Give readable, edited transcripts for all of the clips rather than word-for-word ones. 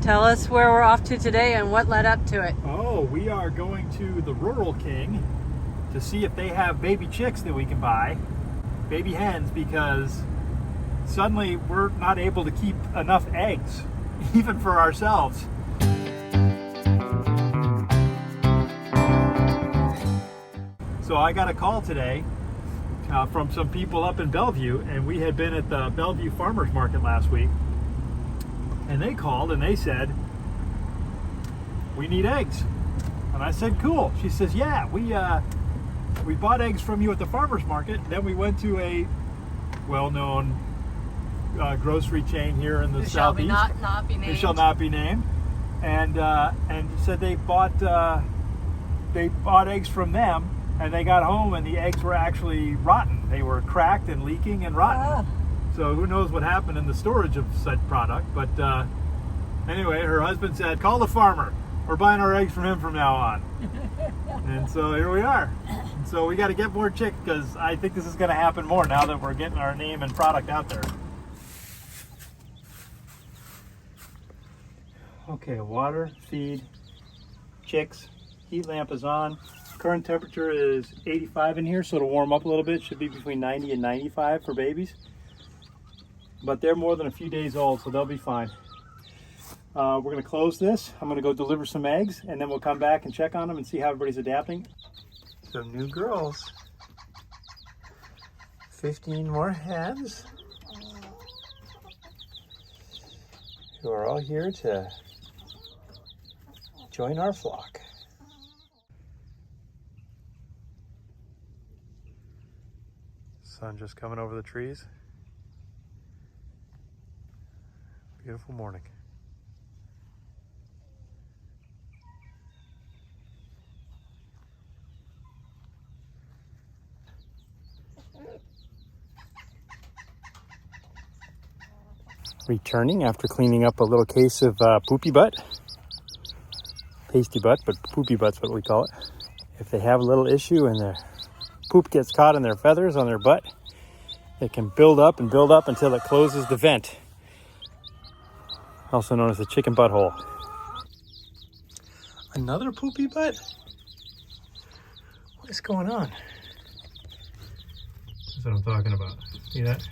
Tell us where we're off to today and what led up to it. Oh, we are going to the Rural King to see if they have baby chicks that we can buy, baby hens, because suddenly we're not able to keep enough eggs, even for ourselves. So I got a call today from some people up in Bellevue, and we had been at the Bellevue Farmers Market last week, and they called and they said, we need eggs. And I said, cool. She says, yeah, we bought eggs from you at the farmers market. Then we went to a well-known grocery chain here in the southeast. Not be named. It shall not be named. And said they bought eggs from them, and they got home and the eggs were actually rotten. They were cracked and leaking and rotten. So who knows what happened in the storage of said product. But anyway, her husband said, call the farmer. We're buying our eggs from him from now on. And so here we are. And so we got to get more chicks, because I think this is going to happen more now that we're getting our name and product out there. Okay, water, feed, chicks, heat lamp is on. Current temperature is 85 in here, so it'll warm up a little bit. Should be between 90 and 95 for babies. But they're more than a few days old, so they'll be fine. We're going to close this. I'm going to go deliver some eggs, and then we'll come back and check on them and see how everybody's adapting. Some new girls. 15 more hens who are all here to join our flock. Sun just coming over the trees. Beautiful morning. Returning after cleaning up a little case of poopy butt. Pasty butt, but poopy butt's what we call it. If they have a little issue and the poop gets caught in their feathers on their butt, it can build up and build up until it closes the vent, also known as the chicken butthole. Another poopy butt? What is going on? That's what I'm talking about. See that?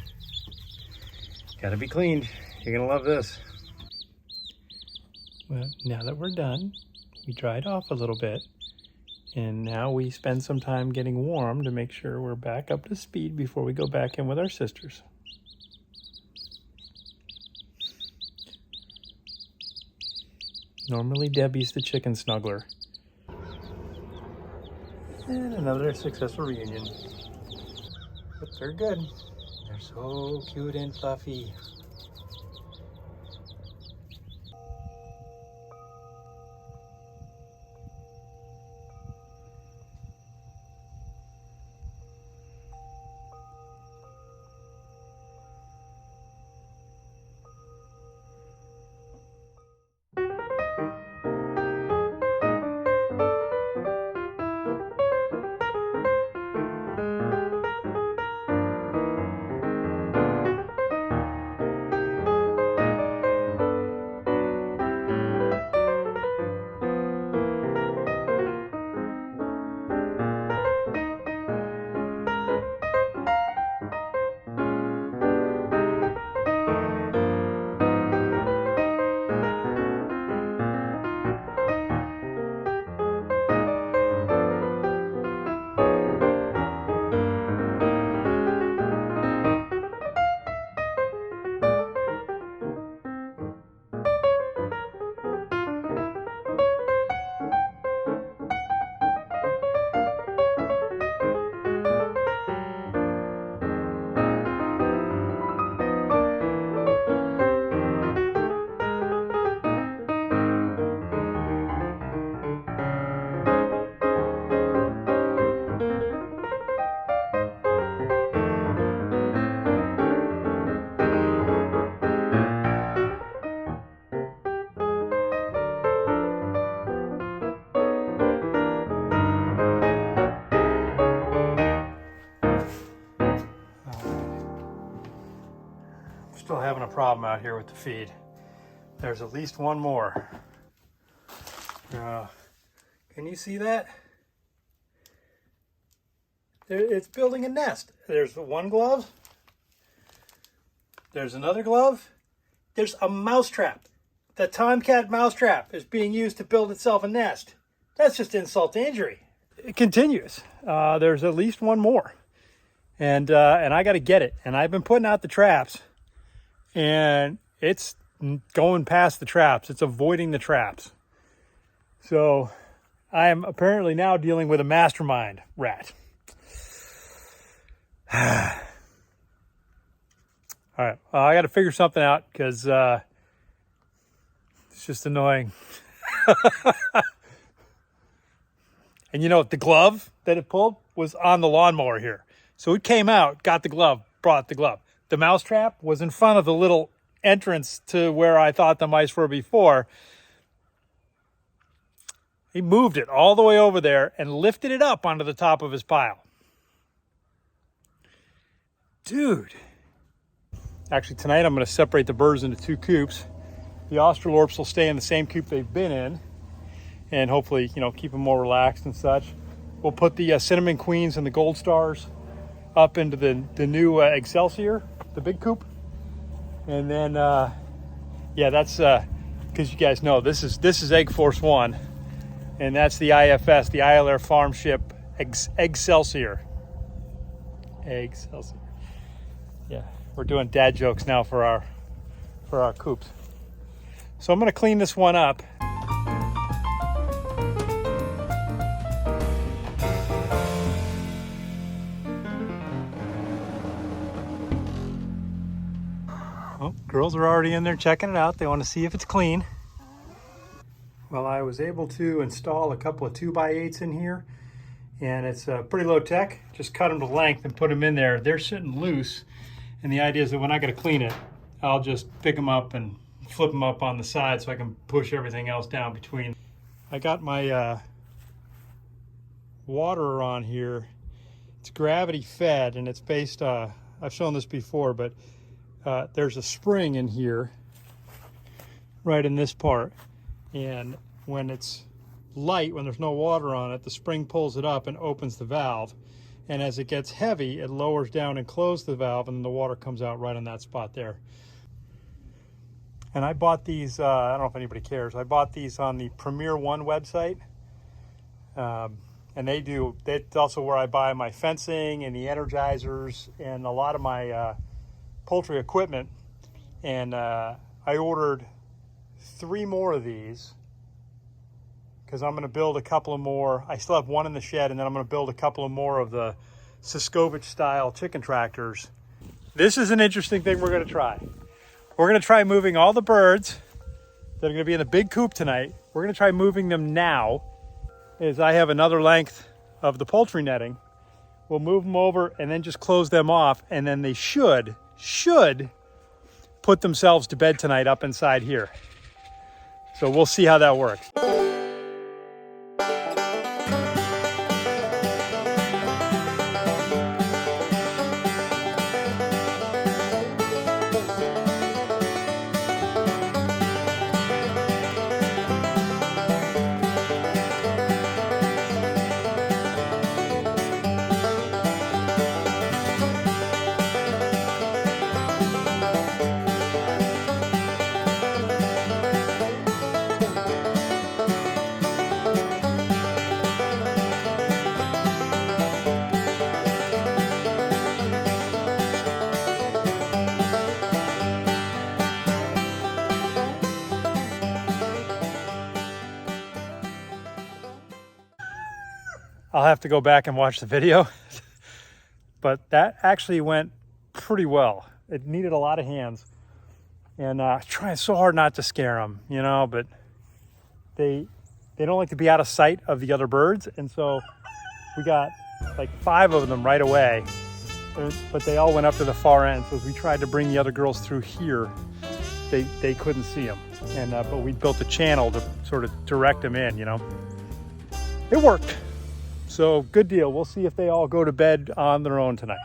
Gotta be cleaned. You're gonna love this. Well, now that we're done, we dried off a little bit, and now we spend some time getting warm to make sure we're back up to speed before we go back in with our sisters. Normally Debbie's the chicken snuggler. And another successful reunion. But they're good. They're so cute and fluffy. Still having a problem out here with the feed. There's at least one more. Can you see that? It's building a nest. There's one glove. There's another glove. There's a mousetrap. The tomcat mousetrap is being used to build itself a nest. That's just insult to injury. It continues. There's at least one more. And I got to get it. And I've been putting out the traps. And it's going past the traps. It's avoiding the traps. So I am apparently now dealing with a mastermind rat. All right, I got to figure something out because it's just annoying. And you know, the glove that it pulled was on the lawnmower here. So it came out, got the glove, brought the glove. The mousetrap was in front of the little entrance to where I thought the mice were before. He moved it all the way over there and lifted it up onto the top of his pile. Dude. Actually, tonight I'm going to separate the birds into two coops. The Australorps will stay in the same coop they've been in, and hopefully, you know, keep them more relaxed and such. We'll put the cinnamon queens and the gold stars up into the new Excelsior, the big coop. And then, yeah, that's because you guys know this is Egg Force 1, and that's the IFS, the Isle Air Farm Ship Excelsior. Excelsior. Yeah, we're doing dad jokes now for our coops. So I'm going to clean this one up. Oh, girls are already in there checking it out. They want to see if it's clean. Well, I was able to install a couple of 2x8s in here, and it's pretty low tech. Just cut them to length and put them in there. They're sitting loose. And the idea is that when I got to clean it, I'll just pick them up and flip them up on the side so I can push everything else down between. I got my water on here. It's gravity fed, and it's based, I've shown this before, but there's a spring in here, right in this part. And when it's light, when there's no water on it, the spring pulls it up and opens the valve. And as it gets heavy, it lowers down and closes the valve, and the water comes out right on that spot there. And I bought these, I don't know if anybody cares, I bought these on the Premier One website. And that's also where I buy my fencing and the energizers and a lot of my poultry equipment. And I ordered 3 more of these because I'm going to build a couple of more. I still have one in the shed, and then I'm going to build a couple of more of the Siskovich style chicken tractors. This is an interesting thing we're going to try. We're going to try moving all the birds that are going to be in the big coop tonight. We're going to try moving them now, as I have another length of the poultry netting. We'll move them over and then just close them off, and then they should put themselves to bed tonight up inside here. So we'll see how that works. I'll have to go back and watch the video, but that actually went pretty well. It needed a lot of hands, and trying so hard not to scare them, you know, but they don't like to be out of sight of the other birds, and so we got like 5 of them right away, but they all went up to the far end. So as we tried to bring the other girls through here, they couldn't see them, and but we built a channel to sort of direct them in, you know. It worked. So good deal. We'll see if they all go to bed on their own tonight.